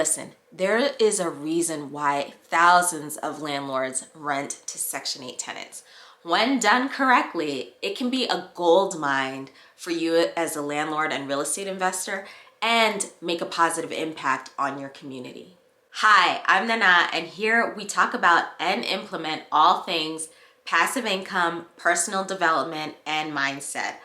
Listen, there is a reason why thousands of landlords rent to Section 8 tenants. When done correctly, it can be a gold mine for you as a landlord and real estate investor and make a positive impact on your community. Hi, I'm Nana, and here we talk about and implement all things passive income, personal development, and mindset.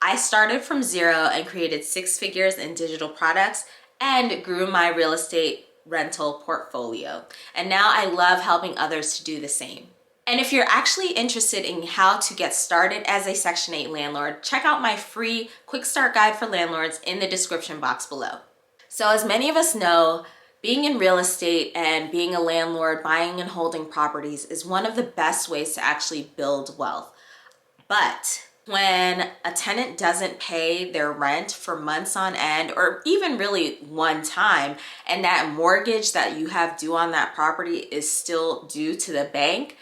I started from zero and created 6 figures in digital products and grew my real estate rental portfolio. And now I love helping others to do the same. And if you're actually interested in how to get started as a Section 8 landlord, check out my free quick start guide for landlords in the description box below. So as many of us know, being in real estate and being a landlord, buying and holding properties is one of the best ways to actually build wealth. But when a tenant doesn't pay their rent for months on end, or even really one time, and that mortgage that you have due on that property is still due to the bank,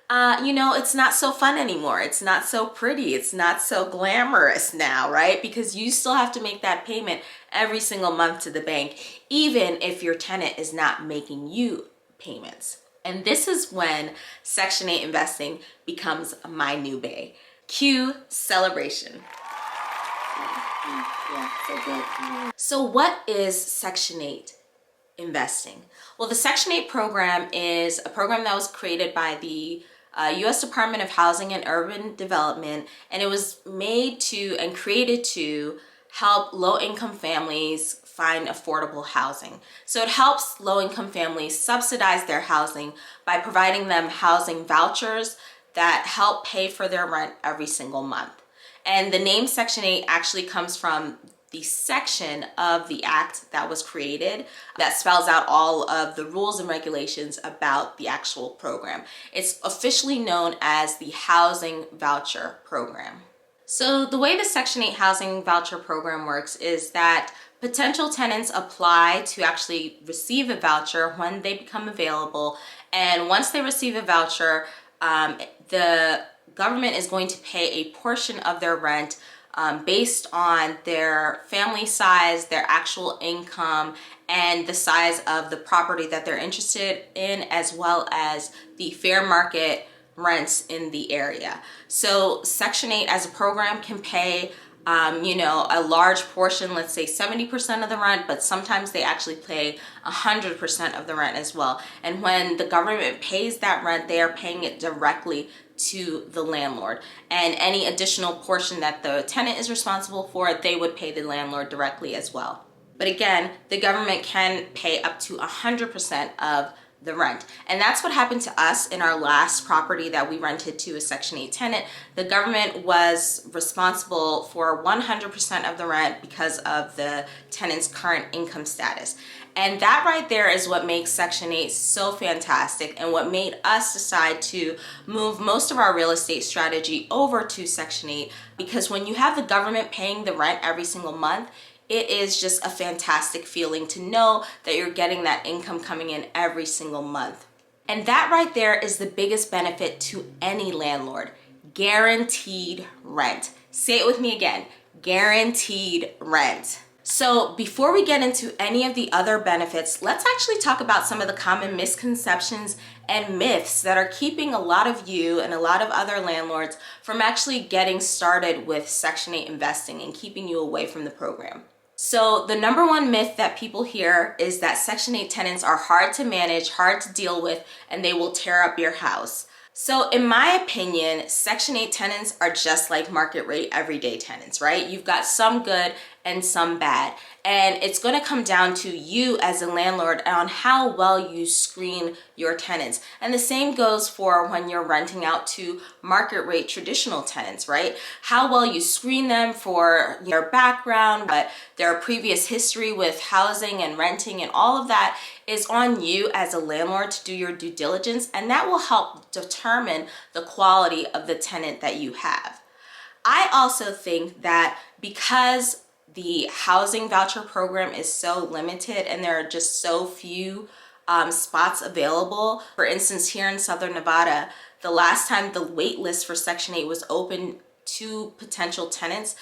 it's not so fun anymore. It's not so pretty. It's not so glamorous now, right? Because you still have to make that payment every single month to the bank, even if your tenant is not making you payments. And this is when Section 8 investing becomes my new bae. Cue celebration. Yeah, so good. So what is Section 8 investing? Well, the Section 8 program is a program that was created by the U.S. Department of Housing and Urban Development, and it was made to and created to help low-income families find affordable housing. So it helps low-income families subsidize their housing by providing them housing vouchers that help pay for their rent every single month. And the name Section 8 actually comes from the section of the act that was created that spells out all of the rules and regulations about the actual program. It's officially known as the Housing Voucher Program. So the way the Section 8 Housing Voucher Program works is that potential tenants apply to actually receive a voucher when they become available. And once they receive a voucher, the government is going to pay a portion of their rent based on their family size, their actual income, and the size of the property that they're interested in, as well as the fair market rents in the area. So Section 8 as a program can pay a large portion, let's say 70% of the rent, but sometimes they actually pay 100% of the rent as well. And when the government pays that rent, they are paying it directly to the landlord. And any additional portion that the tenant is responsible for, they would pay the landlord directly as well. But again, the government can pay up to 100% of the rent. And that's what happened to us in our last property that we rented to a Section 8 tenant. The government was responsible for 100% of the rent because of the tenant's current income status. And that right there is what makes Section 8 so fantastic, and what made us decide to move most of our real estate strategy over to Section 8, because when you have the government paying the rent every single month, it is just a fantastic feeling to know that you're getting that income coming in every single month. And that right there is the biggest benefit to any landlord: guaranteed rent. Say it with me again: guaranteed rent. So before we get into any of the other benefits, let's actually talk about some of the common misconceptions and myths that are keeping a lot of you and a lot of other landlords from actually getting started with Section 8 investing and keeping you away from the program. So the number one myth that people hear is that Section 8 tenants are hard to manage, hard to deal with, and they will tear up your house. So in my opinion, Section 8 tenants are just like market rate everyday tenants, right? You've got some good and some bad. And it's going to come down to you as a landlord on how well you screen your tenants. And the same goes for when you're renting out to market rate traditional tenants, right? How well you screen them for their background, but their previous history with housing and renting and all of that is on you as a landlord to do your due diligence, and that will help determine the quality of the tenant that you have. I also think that because the housing voucher program is so limited and there are just so few spots available. For instance, here in Southern Nevada, the last time the wait list for Section 8 was open 2 potential tenants.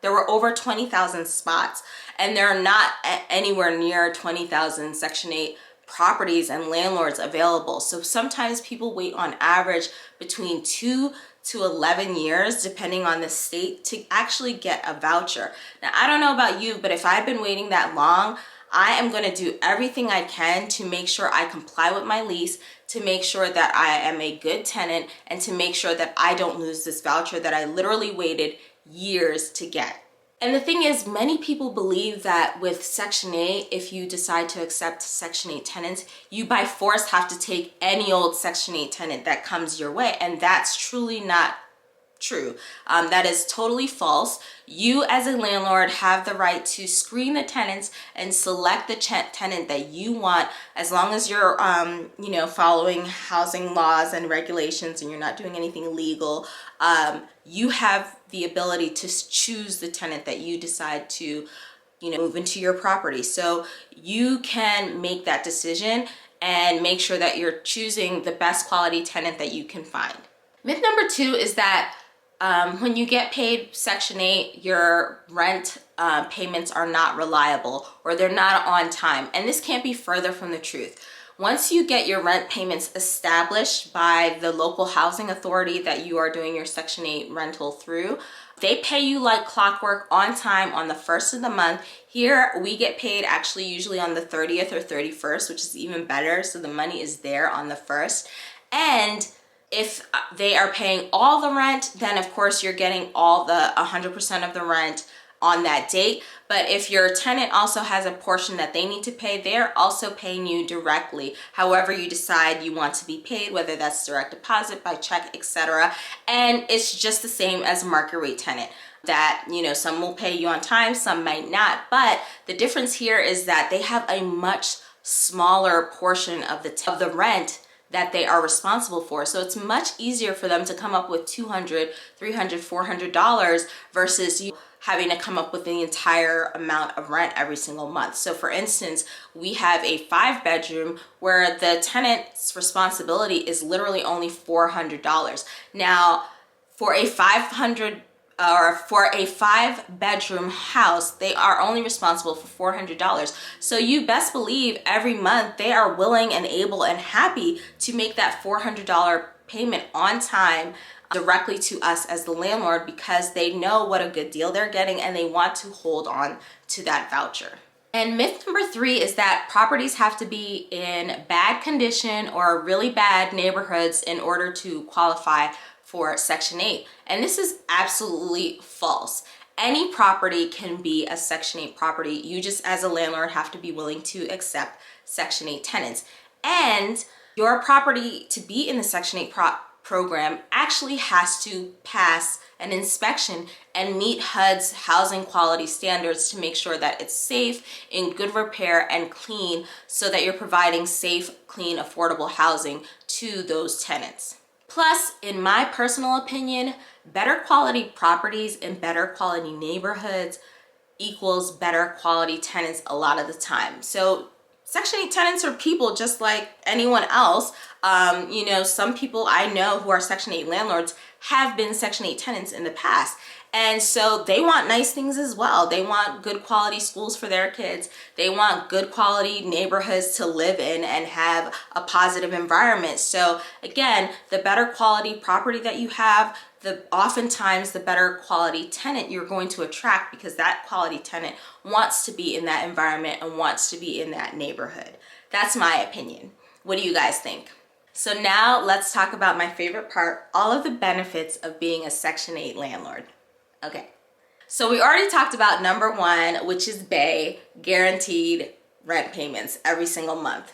There were over 20,000 spots, and there are not anywhere near 20,000 Section 8 properties and landlords available. So sometimes people wait on average between 2 to 11 years, depending on the state, to actually get a voucher. Now, I don't know about you, but if I've been waiting that long, I am going to do everything I can to make sure I comply with my lease, to make sure that I am a good tenant, and to make sure that I don't lose this voucher that I literally waited years to get. And the thing is, many people believe that with Section 8, if you decide to accept Section 8 tenants, you by force have to take any old Section 8 tenant that comes your way. And that's truly not true. That is totally false. You as a landlord have the right to screen the tenants and select the tenant that you want, as long as you're following housing laws and regulations and you're not doing anything illegal. You have the ability to choose the tenant that you decide to move into your property. So you can make that decision and make sure that you're choosing the best quality tenant that you can find. Myth number 2 is that when you get paid Section 8, your rent payments are not reliable, or they're not on time. And this can't be further from the truth. Once you get your rent payments established by the local housing authority that you are doing your Section 8 rental through, they pay you like clockwork on time on the 1st of the month. Here we get paid actually usually on the 30th or 31st, which is even better. So the money is there on the 1st. And if they are paying all the rent, then of course you're getting all the 100% of the rent on that date. But if your tenant also has a portion that they need to pay, they're also paying you directly, however you decide you want to be paid, whether that's direct deposit, by check, etc. And it's just the same as a market rate tenant, that some will pay you on time, some might not. But the difference here is that they have a much smaller portion of the rent that they are responsible for. So it's much easier for them to come up with $200, $300, $400 versus you having to come up with the entire amount of rent every single month. So for instance, we have a 5-bedroom where the tenant's responsibility is literally only $400. Now, for a 5-bedroom house, they are only responsible for $400. So you best believe every month they are willing and able and happy to make that $400 payment on time directly to us as the landlord, because they know what a good deal they're getting and they want to hold on to that voucher. And myth number 3 is that properties have to be in bad condition or really bad neighborhoods in order to qualify for Section 8. And this is absolutely false. Any property can be a Section 8 property. You just as a landlord have to be willing to accept Section 8 tenants. And your property to be in the Section 8 program actually has to pass an inspection and meet HUD's housing quality standards to make sure that it's safe, in good repair, and clean, so that you're providing safe, clean, affordable housing to those tenants. Plus, in my personal opinion, better quality properties in better quality neighborhoods equals better quality tenants a lot of the time. So Section 8 tenants are people just like anyone else. Some people I know who are Section 8 landlords have been Section 8 tenants in the past. And so they want nice things as well. They want good quality schools for their kids. They want good quality neighborhoods to live in and have a positive environment. So again, the better quality property that you have, oftentimes the better quality tenant you're going to attract, because that quality tenant wants to be in that environment and wants to be in that neighborhood. That's my opinion. What do you guys think? So now let's talk about my favorite part, all of the benefits of being a Section 8 landlord. Okay, so we already talked about number 1, which is BAE, guaranteed rent payments every single month.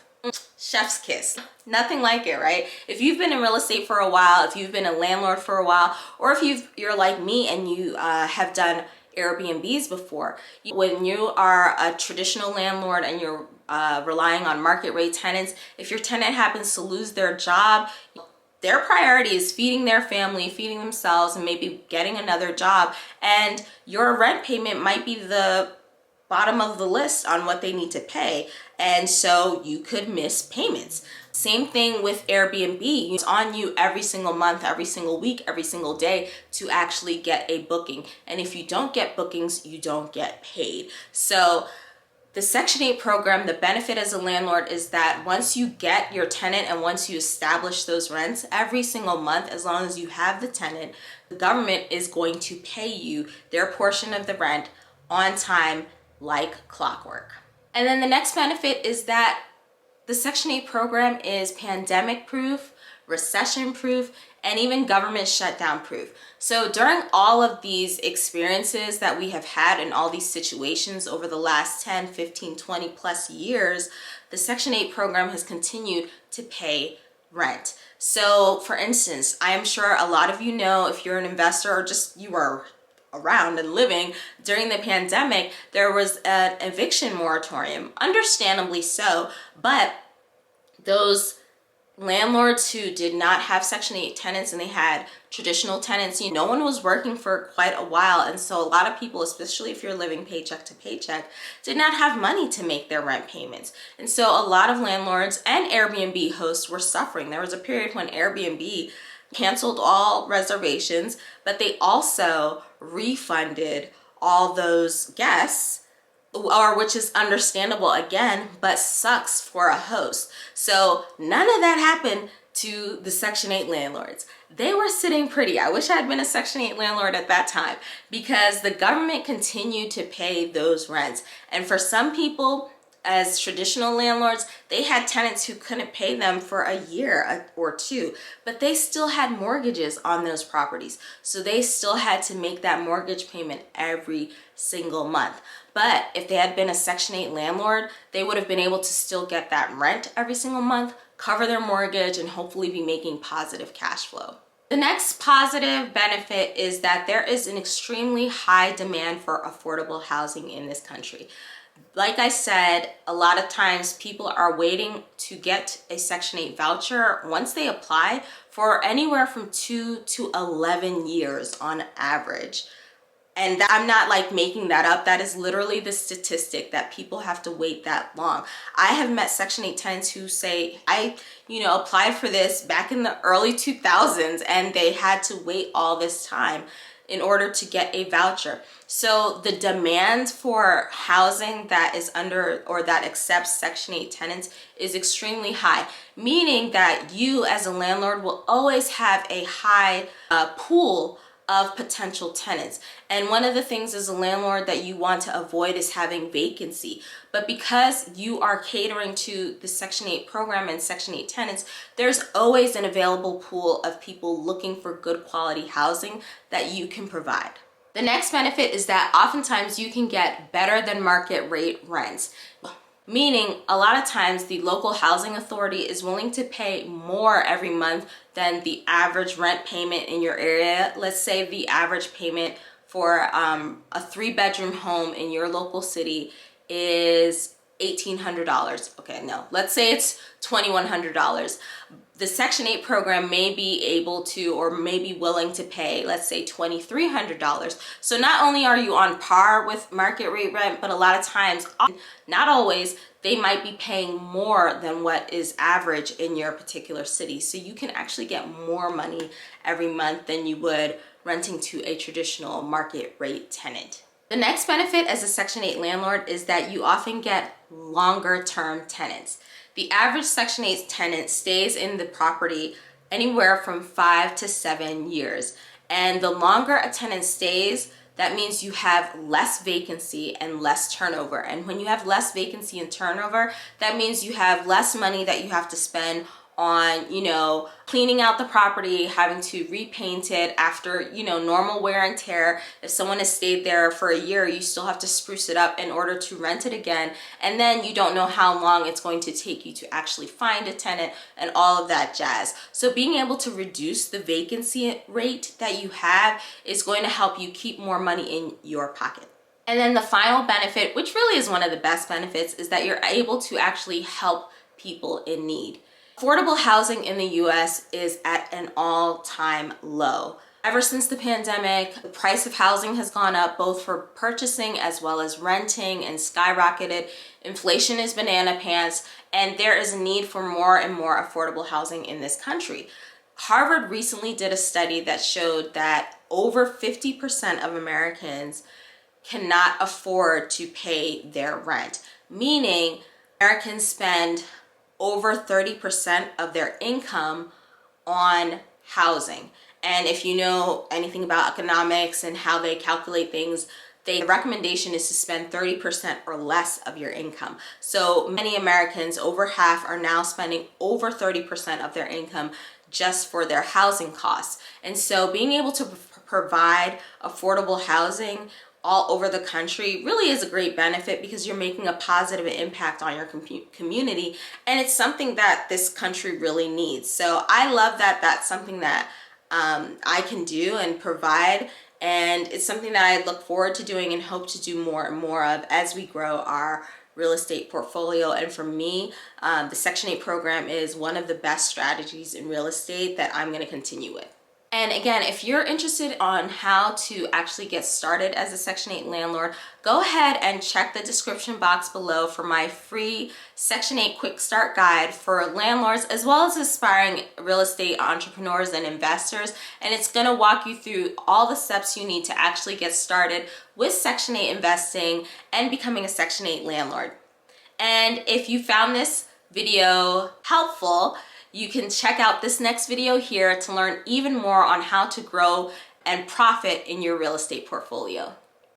Chef's kiss. Nothing like it, right? If you've been in real estate for a while, if you've been a landlord for a while, or if you're like me and you have done Airbnbs before, when you are a traditional landlord and you're relying on market rate tenants, if your tenant happens to lose their job, their priority is feeding their family, feeding themselves, and maybe getting another job. And your rent payment might be the bottom of the list on what they need to pay. and so you could miss payments. Same thing with Airbnb. It's on you every single month, every single week, every single day to actually get a booking. And if you don't get bookings, you don't get paid. So the Section 8 program, the benefit as a landlord is that once you get your tenant and once you establish those rents, every single month, as long as you have the tenant, the government is going to pay you their portion of the rent on time like clockwork. And then the next benefit is that the Section 8 program is pandemic proof, recession proof, and even government shutdown proof. So during all of these experiences that we have had in all these situations over the last 10, 15, 20 plus years, the Section 8 program has continued to pay rent. So for instance, I am sure a lot of you know, if you're an investor or just you are around and living during the pandemic, there was an eviction moratorium, understandably so, but those landlords who did not have Section 8 tenants and they had traditional tenants, no one was working for quite a while, and so a lot of people, especially if you're living paycheck to paycheck, did not have money to make their rent payments. And so a lot of landlords and Airbnb hosts were suffering. There was a period when Airbnb canceled all reservations, but they also refunded all those guests, or which is understandable again, but sucks for a host. So none of that happened to the Section 8 landlords. They were sitting pretty. I wish I had been a Section 8 landlord at that time, because the government continued to pay those rents. And for some people, as traditional landlords, they had tenants who couldn't pay them for a year or two, but they still had mortgages on those properties. So they still had to make that mortgage payment every single month. But if they had been a Section 8 landlord, they would have been able to still get that rent every single month, cover their mortgage, and hopefully be making positive cash flow. The next positive benefit is that there is an extremely high demand for affordable housing in this country. Like I said, a lot of times people are waiting to get a Section 8 voucher once they apply for anywhere from 2 to 11 years on average. And I'm not like making that up. That is literally the statistic, that people have to wait that long. I have met Section 8 tenants who say, I applied for this back in the early 2000s and they had to wait all this time in order to get a voucher. So the demand for housing that is under or that accepts Section 8 tenants is extremely high, meaning that you as a landlord will always have a high pool of potential tenants. And one of the things as a landlord that you want to avoid is having vacancy. But because you are catering to the Section 8 program and Section 8 tenants, there's always an available pool of people looking for good quality housing that you can provide. The next benefit is that oftentimes you can get better than market rate rents. Meaning a lot of times the local housing authority is willing to pay more every month than the average rent payment in your area. Let's say the average payment for a 3-bedroom home in your local city is $1,800. Okay, no, let's say it's $2,100. The Section 8 program may be able to or may be willing to pay, let's say $2,300. So not only are you on par with market rate rent, but a lot of times, not always, they might be paying more than what is average in your particular city. So you can actually get more money every month than you would renting to a traditional market rate tenant. The next benefit as a Section 8 landlord is that you often get longer term tenants. The average Section 8 tenant stays in the property anywhere from 5 to 7 years. And the longer a tenant stays, that means you have less vacancy and less turnover. And when you have less vacancy and turnover, that means you have less money that you have to spend on, cleaning out the property, having to repaint it after, normal wear and tear. If someone has stayed there for a year, you still have to spruce it up in order to rent it again. And then you don't know how long it's going to take you to actually find a tenant and all of that jazz. So being able to reduce the vacancy rate that you have is going to help you keep more money in your pocket. And then the final benefit, which really is one of the best benefits, is that you're able to actually help people in need. Affordable housing in the US is at an all-time low. Ever since the pandemic, the price of housing has gone up both for purchasing as well as renting and skyrocketed. Inflation is banana pants, and there is a need for more and more affordable housing in this country. Harvard recently did a study that showed that over 50% of Americans cannot afford to pay their rent, meaning Americans spend over 30% of their income on housing. And if you know anything about economics and how they calculate things, the recommendation is to spend 30% or less of your income. So many Americans, over half, are now spending over 30% of their income just for their housing costs. And so being able to provide affordable housing all over the country really is a great benefit, because you're making a positive impact on your community, and it's something that this country really needs. So I love that that's something that I can do and provide, and it's something that I look forward to doing and hope to do more and more of as we grow our real estate portfolio. And for me, the Section 8 program is one of the best strategies in real estate that I'm going to continue with. And again, if you're interested on how to actually get started as a Section 8 landlord, go ahead and check the description box below for my free Section 8 quick start guide for landlords as well as aspiring real estate entrepreneurs and investors. And it's going to walk you through all the steps you need to actually get started with Section 8 investing and becoming a Section 8 landlord. And if you found this video helpful, you can check out this next video here to learn even more on how to grow and profit in your real estate portfolio.